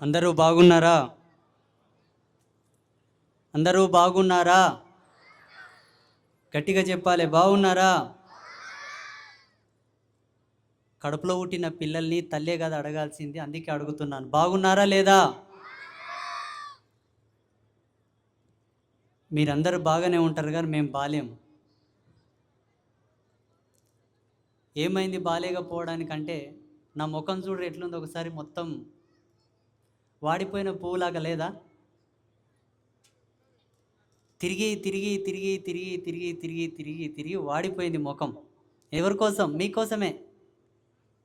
అందరూ బాగున్నారా? అందరూ బాగున్నారా? గట్టిగా చెప్పాలి, బాగున్నారా? కడుపులో పుట్టిన పిల్లల్ని తల్లే కదా అడగాల్సింది, అందుకే అడుగుతున్నాను, బాగున్నారా లేదా? మీరందరూ బాగానే ఉంటారు కానీ మేము బాలేం. ఏమైంది బాలేకపోవడానికంటే, నా ముఖం చూడు ఎట్లుందో ఒకసారి, మొత్తం వాడిపోయిన పువ్వులాగా లేదా? తిరిగి తిరిగి తిరిగి తిరిగి తిరిగి తిరిగి తిరిగి తిరిగి వాడిపోయింది ముఖం. ఎవరి కోసం? మీకోసమే,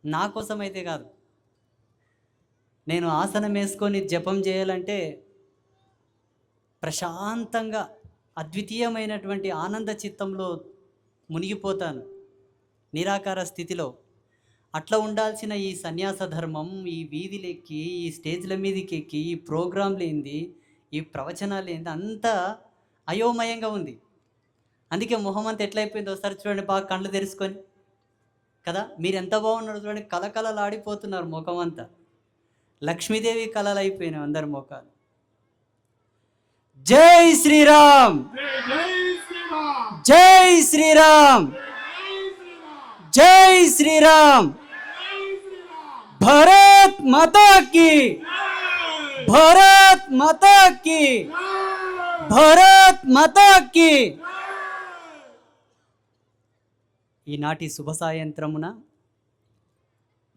నా కోసం అయితే కాదు. నేను ఆసనం వేసుకొని జపం చేయాలంటే ప్రశాంతంగా అద్వితీయమైనటువంటి ఆనంద చిత్తంలో మునిగిపోతాను, నిరాకార స్థితిలో. అట్లా ఉండాల్సిన ఈ సన్యాస ధర్మం, ఈ వీధిలెక్కి, ఈ స్టేజ్ల మీదకి ఎక్కి, ఈ ప్రోగ్రాంలు ఏంది, ఈ ప్రవచనాలు ఏంది, అంతా అయోమయంగా ఉంది. అందుకే మొహం అంతా ఎట్లయిపోయిందో ఒకసారి చూడండి, బాగా కళ్ళు తెరుచుకొని. కదా, మీరు ఎంత బాగున్నారు చూడండి, కలకలలాడిపోతున్నారు ముఖం అంతా. లక్ష్మీదేవి కళలు అయిపోయినాయి అందరి ముఖాలు. జై శ్రీరామ్, జై శ్రీరామ్, జై శ్రీరామ్. భారత్ మాతా కీ, భారత్ మాతా కీ, భారత్ మాతా కీ. ఈనాటి శుభ సాయంత్రమున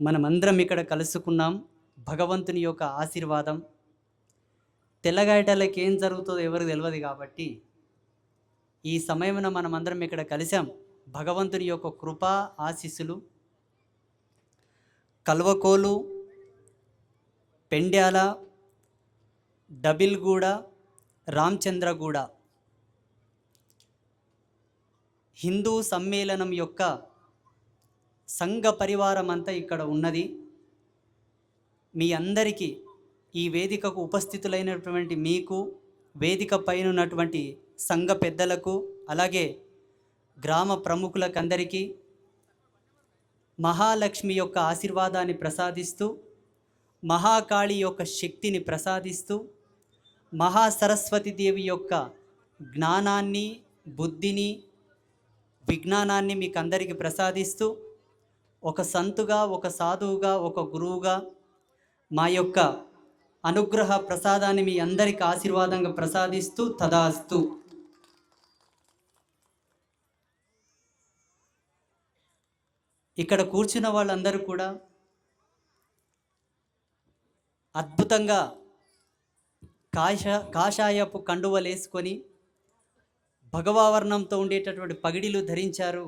మనమందరం ఇక్కడ కలుసుకున్నాం. భగవంతుని యొక్క ఆశీర్వాదం. తెల్లగాయటలకి ఏం జరుగుతుందో ఎవరికి తెలియదు కాబట్టి ఈ సమయమున మనమందరం ఇక్కడ కలిసాం. భగవంతుని యొక్క కృపా ఆశీస్సులు కల్వకోలు, పెండ్యాల, డబిల్గూడ, రామచంద్రగూడ హిందూ సమ్మేళనం యొక్క సంఘ పరివారం అంతా ఇక్కడ ఉన్నది. మీ అందరికీ, ఈ వేదికకు ఉపస్థితులైనటువంటి మీకు, వేదిక పైన ఉన్నటువంటి సంఘ పెద్దలకు, అలాగే గ్రామ ప్రముఖులకందరికీ మహాలక్ష్మి యొక్క ఆశీర్వాదాన్ని ప్రసాదిస్తూ, మహాకాళి యొక్క శక్తిని ప్రసాదిస్తూ, మహాసరస్వతి దేవి యొక్క జ్ఞానాన్ని, బుద్ధిని, విజ్ఞానాన్ని మీకు అందరికీ ప్రసాదిస్తూ, ఒక సంతుగా, ఒక సాధువుగా, ఒక గురువుగా మా యొక్క అనుగ్రహ ప్రసాదాన్ని మీ అందరికీ ఆశీర్వాదంగా ప్రసాదిస్తూ తదాస్తు. ఇక్కడ కూర్చున్న వాళ్ళందరూ కూడా అద్భుతంగా కాషాయపు కండువలు వేసుకొని భగవావర్ణంతో ఉండేటటువంటి పగిడిలు ధరించారు.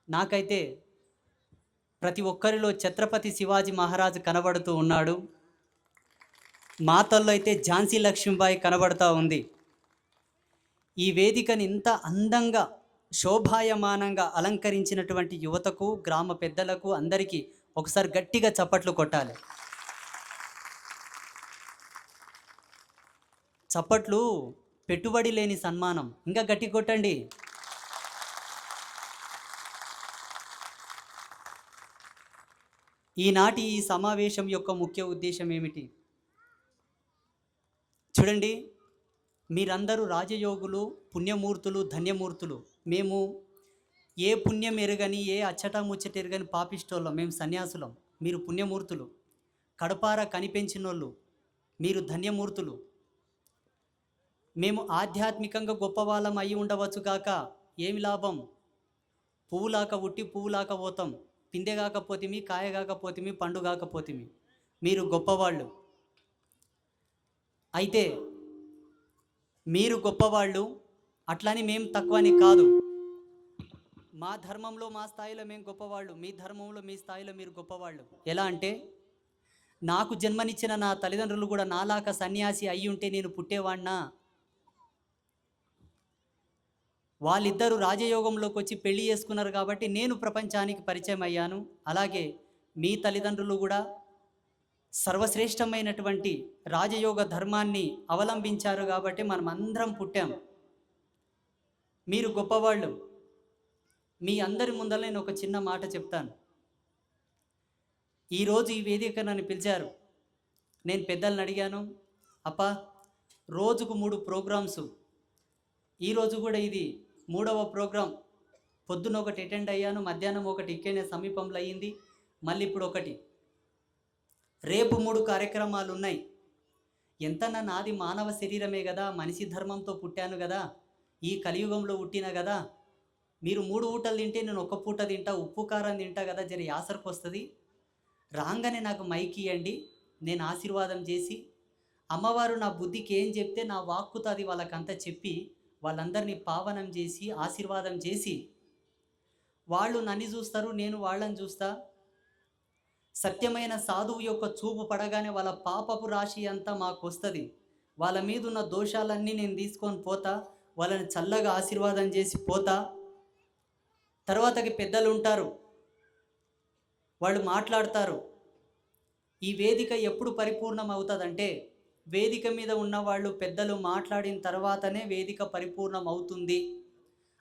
నాకైతే ప్రతి ఒక్కరిలో ఛత్రపతి శివాజీ మహారాజు కనబడుతూ ఉన్నాడు. మాతల్లో అయితే ఝాన్సీ లక్ష్మీబాయి కనబడుతూ ఉంది. ఈ వేదికని ఇంత అందంగా, శోభాయమానంగా అలంకరించినటువంటి యువతకు, గ్రామ పెద్దలకు అందరికీ ఒకసారి గట్టిగా చప్పట్లు కొట్టాలి. చప్పట్లు పెట్టుబడి లేని సన్మానం, ఇంకా గట్టి కొట్టండి. ఈనాటి ఈ సమావేశం యొక్క ముఖ్య ఉద్దేశం ఏమిటి? చూడండి, మీరందరూ రాజయోగులు, పుణ్యమూర్తులు, ధన్యమూర్తులు. మేము ఏ పుణ్యం ఎరగని, ఏ అచ్చట ముచ్చట ఎరగని పాపిష్టోళ్ళం. మేము సన్యాసులం, మీరు పుణ్యమూర్తులు. కడపార కనిపెంచినోళ్ళు, మీరు ధన్యమూర్తులు. మేము ఆధ్యాత్మికంగా గొప్పవాళ్ళం అయి ఉండవచ్చు కాక ఏమి లాభం? పువ్వులాక ఉట్టి పువ్వులాక పోతాం. పిందె కాకపోతేమి, కాయ కాకపోతేమి, పండు కాకపోతేమి. మీరు గొప్పవాళ్ళు. అయితే మీరు గొప్పవాళ్ళు, అట్లని మేము తక్కువని కాదు. మా ధర్మంలో మా స్థాయిలో మేము గొప్పవాళ్ళు, మీ ధర్మంలో మీ స్థాయిలో మీరు గొప్పవాళ్ళు. ఎలా అంటే, నాకు జన్మనిచ్చిన నా తల్లిదండ్రులు కూడా నాలాక సన్యాసి అయ్యి ఉంటే నేను పుట్టేవాడినా? వాళ్ళిద్దరూ రాజయోగంలోకి వచ్చి పెళ్లి చేసుకున్నారు కాబట్టి నేను ప్రపంచానికి పరిచయం అయ్యాను. అలాగే మీ తల్లిదండ్రులు కూడా సర్వశ్రేష్టమైనటువంటి రాజయోగ ధర్మాన్ని అవలంబించారు కాబట్టి మనం అందరం పుట్టాం. మీరు గొప్పవాళ్ళు. మీ అందరి ముందర నేను ఒక చిన్న మాట చెప్తాను. ఈరోజు ఈ వేదిక నన్ను పిలిచారు. నేను పెద్దలను అడిగాను, అప్పా రోజుకు 3 ప్రోగ్రామ్స్, ఈరోజు కూడా ఇది 3వ ప్రోగ్రాం. పొద్దున ఒకటి అటెండ్ అయ్యాను, మధ్యాహ్నం ఒకటి ఇక్కడనే సమీపంలో అయ్యింది, మళ్ళీ ఇప్పుడు ఒకటి, రేపు 3 కార్యక్రమాలు ఉన్నాయి. ఎంతన్నా నాది మానవ శరీరమే కదా, మనిషి ధర్మంతో పుట్టాను కదా, ఈ కలియుగంలో పుట్టిన కదా. మీరు 3 పూటలు తింటే నేను ఒక్క పూట తింటా, ఉప్పు కారం తింటా కదా, జర యాసరికి వస్తుంది. రాగానే నాకు మైక్ ఇవ్వండి, నేను ఆశీర్వాదం చేసి, అమ్మవారు నా బుద్ధికి ఏం చెప్తే నా వాక్కుతో అది వాళ్ళకంతా చెప్పి వాళ్ళందరినీ పావనం చేసి ఆశీర్వాదం చేసి, వాళ్ళు నన్ను చూస్తారు, నేను వాళ్ళని చూస్తా. సత్యమైన సాధువు యొక్క చూపు పడగానే వాళ్ళ పాపపు రాశి అంతా మాకు వస్తుంది. వాళ్ళ మీద ఉన్న దోషాలన్నీ నేను తీసుకొని పోతా, వాళ్ళని చల్లగా ఆశీర్వాదం చేసి పోతా. తర్వాతకి పెద్దలు ఉంటారు, వాళ్ళు మాట్లాడతారు. ఈ వేదిక ఎప్పుడు పరిపూర్ణం అవుతుందంటే, వేదిక మీద ఉన్న వాళ్ళు పెద్దలు మాట్లాడిన తర్వాతనే వేదిక పరిపూర్ణం అవుతుంది.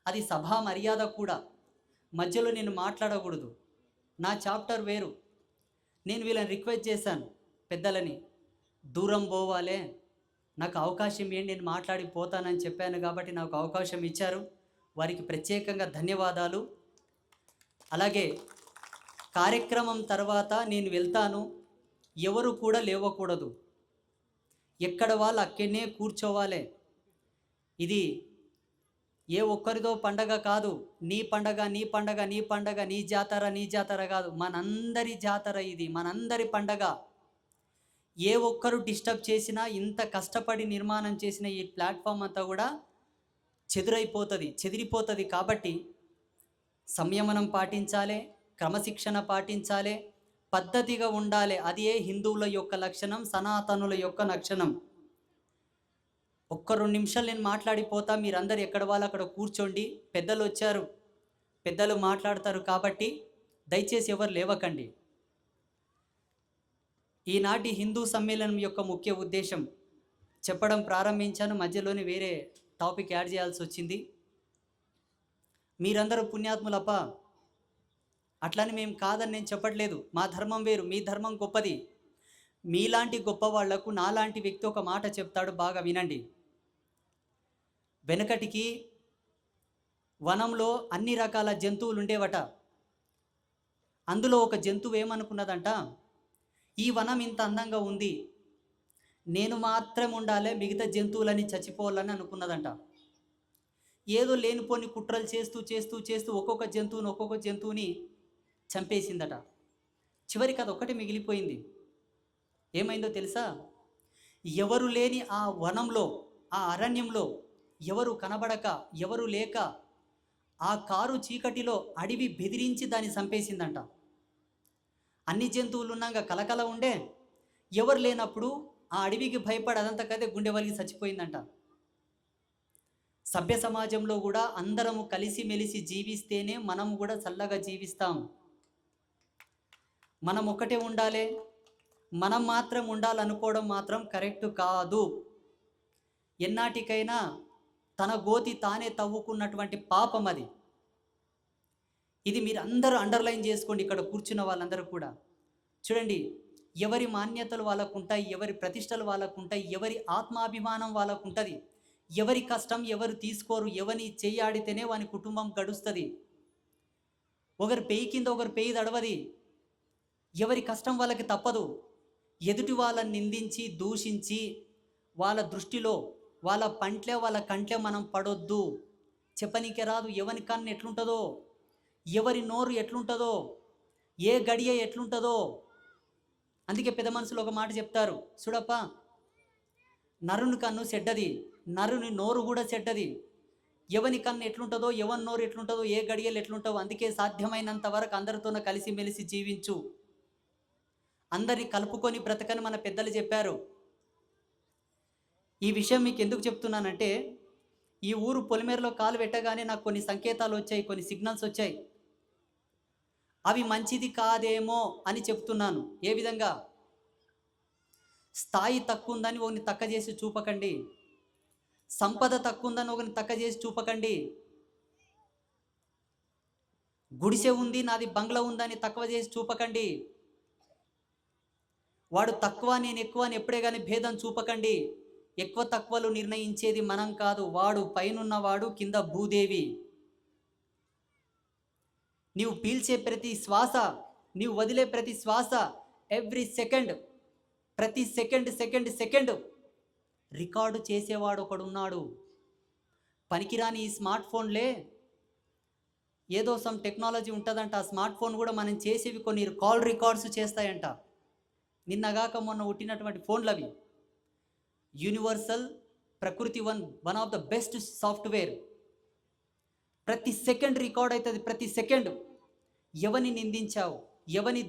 అది సభా మర్యాద కూడా. మధ్యలో నేను మాట్లాడకూడదు, నా చాప్టర్ వేరు. నేను వీళ్ళని రిక్వెస్ట్ చేశాను, పెద్దలని, దూరం పోవాలే, నాకు అవకాశం ఏంటి, నేను మాట్లాడిపోతానని చెప్పాను కాబట్టి నాకు అవకాశం ఇచ్చారు. వారికి ప్రత్యేకంగా ధన్యవాదాలు. అలాగే కార్యక్రమం తర్వాత నేను వెళ్తాను, ఎవరు కూడా లేవకూడదు, ఎక్కడ వాళ్ళు అక్కడనే కూర్చోవాలి. ఇది ఏ ఒక్కరిదో పండగ కాదు, నీ పండగ నీ పండగ నీ పండగ, నీ జాతర నీ జాతర కాదు, మనందరి జాతర ఇది, మనందరి పండగ. ఏ ఒక్కరు డిస్టర్బ్ చేసినా, ఇంత కష్టపడి నిర్మాణం చేసిన ఈ ప్లాట్ఫామ్ అంతా కూడా చెదిరిపోతుంది. కాబట్టి సంయమనం పాటించాలి, క్రమశిక్షణ పాటించాలి, పద్ధతిగా ఉండాలి. అదే హిందువుల యొక్క లక్షణం, సనాతనుల యొక్క లక్షణం. ఒక్క 2 నిమిషాలు నేను మాట్లాడిపోతా, మీరందరూ ఎక్కడ వాళ్ళు అక్కడ కూర్చోండి. పెద్దలు వచ్చారు, పెద్దలు మాట్లాడతారు కాబట్టి దయచేసి ఎవరు లేవకండి. ఈనాటి హిందూ సమ్మేళనం యొక్క ముఖ్య ఉద్దేశం చెప్పడం ప్రారంభించాను, మధ్యలోనే వేరే టాపిక్ యాడ్ చేయాల్సి వచ్చింది. మీరందరూ పుణ్యాత్ములప్ప, అట్లని మేము కాదని నేను చెప్పట్లేదు. మా ధర్మం వేరు, మీ ధర్మం గొప్పది. మీలాంటి గొప్ప వాళ్లకు నాలాంటి వ్యక్తి ఒక మాట చెప్తాడు, బాగా వినండి. వెనకటికి వనంలో అన్ని రకాల జంతువులు ఉండేవట. అందులో ఒక జంతువు ఏమనుకున్నదంట, ఈ వనం ఇంత అందంగా ఉంది, నేను మాత్రం ఉండాలి, మిగతా జంతువులని చచ్చిపోవాలని అనుకున్నదంట. ఏదో లేనిపోని కుట్రలు చేస్తూ చేస్తూ చేస్తూ ఒక్కొక్క జంతువుని చంపేసిందట. చివరికి అది ఒక్కటి మిగిలిపోయింది. ఏమైందో తెలుసా? ఎవరు లేని ఆ వనంలో, ఆ అరణ్యంలో ఎవరు కనబడక, ఎవరు లేక, ఆ కారు చీకటిలో అడవి బెదిరించి దాన్ని చంపేసిందంట. అన్ని జంతువులు ఉన్నాక కలకల ఉండే, ఎవరు లేనప్పుడు ఆ అడవికి భయపడి అదంతా కదే గుండె వలిగి చచ్చిపోయిందంట. సభ్య సమాజంలో కూడా అందరము కలిసిమెలిసి జీవిస్తేనే మనం కూడా చల్లగా జీవిస్తాం. మనం ఒకటే ఉండాలి, మనం మాత్రం ఉండాలనుకోవడం మాత్రం కరెక్ట్ కాదు. ఎన్నాటికైనా తన గోతి తానే తవ్వుకున్నటువంటి పాపం అది. ఇది మీరు అందరూ అండర్లైన్ చేసుకోండి, ఇక్కడ కూర్చున్న వాళ్ళందరూ కూడా. చూడండి, ఎవరి మాన్యతలు వాళ్ళకు ఉంటాయి, ఎవరి ప్రతిష్టలు వాళ్ళకు ఉంటాయి, ఎవరి ఆత్మాభిమానం వాళ్ళకు ఉంటుంది. ఎవరి కష్టం ఎవరు తీసుకోరు, ఎవరిని చెయ్యాడితేనే వాని కుటుంబం గడుస్తుంది. ఒకరి పెయి కింద ఒకరి పెయి దడవది. ఎవరి కష్టం వాళ్ళకి తప్పదు. ఎదుటి వాళ్ళని నిందించి దూషించి వాళ్ళ దృష్టిలో వాళ్ళ కంట్లే మనం పడొద్దు. చెప్పనీకే రాదు ఎవరి కన్ను ఎట్లుంటుందో, ఎవరి నోరు ఎట్లుంటుందో, ఏ గడియ ఎట్లుంటుందో. అందుకే పెద్ద మనుషులు ఒక మాట చెప్తారు, చూడప్ప, నరుని కన్ను చెడ్డది, నరుని నోరు కూడా చెడ్డది. ఎవని కన్ను ఎట్లుంటుందో, ఎవరి నోరు ఎట్లుంటుందో, ఏ గడియలు ఎట్లుంటుందో. అందుకే సాధ్యమైనంత వరకు అందరితోనే కలిసిమెలిసి జీవించు, అందరిని కలుపుకొని బ్రతకని మన పెద్దలు చెప్పారు. ఈ విషయం మీకు ఎందుకు చెప్తున్నానంటే, ఈ ఊరు పొలిమేరలో కాలు పెట్టగానే నాకు కొన్ని సంకేతాలు వచ్చాయి, కొన్ని సిగ్నల్స్ వచ్చాయి. అవి మంచిది కాదేమో అని చెప్తున్నాను. ఏ విధంగా? స్థాయి తక్కువ ఉందని ఒకరిని తక్కువ చేసి చూపకండి, సంపద తక్కువ ఉందని ఒకరిని తక్కువ చేసి చూపకండి, గుడిసె ఉంది నాది బంగ్లా ఉందని తక్కువ చేసి చూపకండి. వాడు తక్కువ నేను ఎక్కువ అని ఎప్పుడే కానీ భేదం చూపకండి. ఎక్కువ తక్కువలు నిర్ణయించేది మనం కాదు, వాడు పైనున్నవాడు, కింద భూదేవి. నీవు పీల్చే ప్రతి శ్వాస, నీవు వదిలే ప్రతి శ్వాస, ఎవ్రీ సెకండ్, ప్రతి సెకండ్ సెకండ్ సెకండ్ రికార్డు చేసేవాడు ఒకడున్నాడు. పనికిరాని ఈ స్మార్ట్ ఫోన్లే ఏదో సమ్ టెక్నాలజీ ఉంటుందంట, ఆ స్మార్ట్ ఫోన్ కూడా మనం చేసేవి కొన్ని కాల్ రికార్డ్స్ చేస్తాయంట. నిన్నగాక మొన్న పుట్టినటువంటి ఫోన్లు అవి. యూనివర్సల్ ప్రకృతి one of the best software. ప్రతి సెకండ్ రికార్డ్ అవుతుంది, ప్రతి సెకండ్. ఎవరిని నిందించావు, ఎవరిని